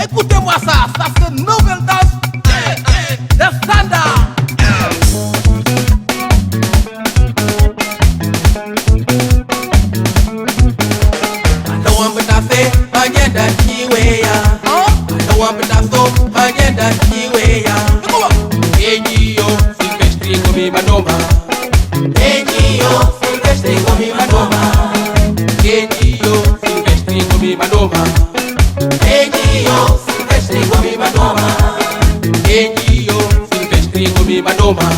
Écoutez-moi ça c'est une nouvelle danse. Le standard. Agenda kiweya, adawambitaso agenda kiweya. Ejiyo Silvestri komi madoma, ejiyo Silvestri komi madoma, ejiyo Silvestri komi madoma, ejiyo Silvestri komi madoma, ejiyo Silvestri komi madoma.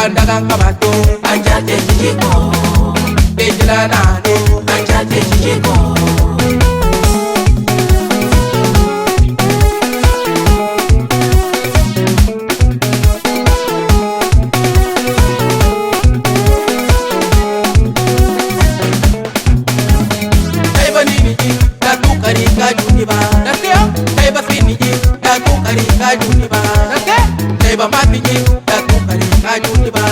Dagang kabato, anjate jijiko, dejelanane, anjate jijiko. Taiba nini datu karika juniba, taiba fini datu karika juniba, taiba matini datu karika juniba.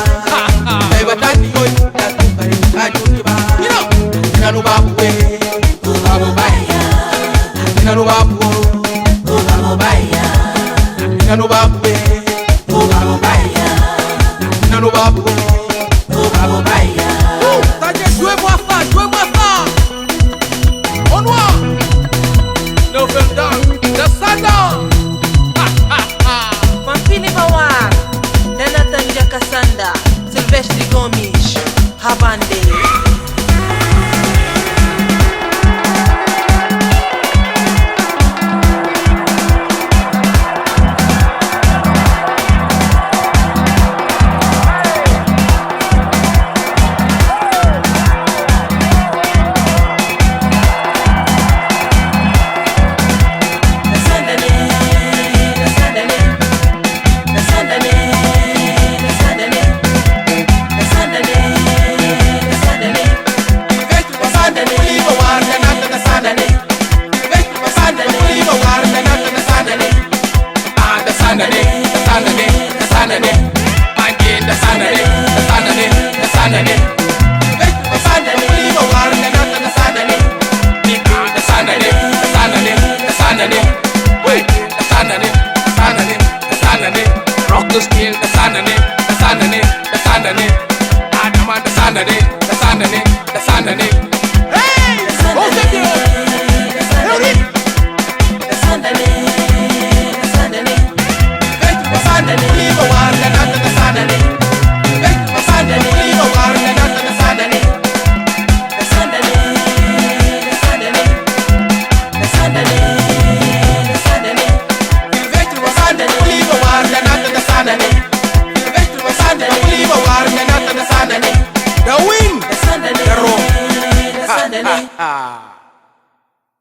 Jouez-moi ça. Au noir. Nouvelle danse, le standard. Mampini Bawar, Denatan Jakasanda, Silvestri Gomes, Habande. Rock the scale, the sandane, the sandane, the sandane. Adama, the sandane, the sandane, the sandane. Hey, what's it do? The sandane, the sandane. The sandane, leave a war, the not the sandane. The sandane, leave a war, the not the sandane. The sandane, the sandane, the sandane, the sandane. The sandane, leave a war, the not the sandane. The sandane, leave a war, the not the sandane. The win, The sandane, the roll. the sandane. Ah.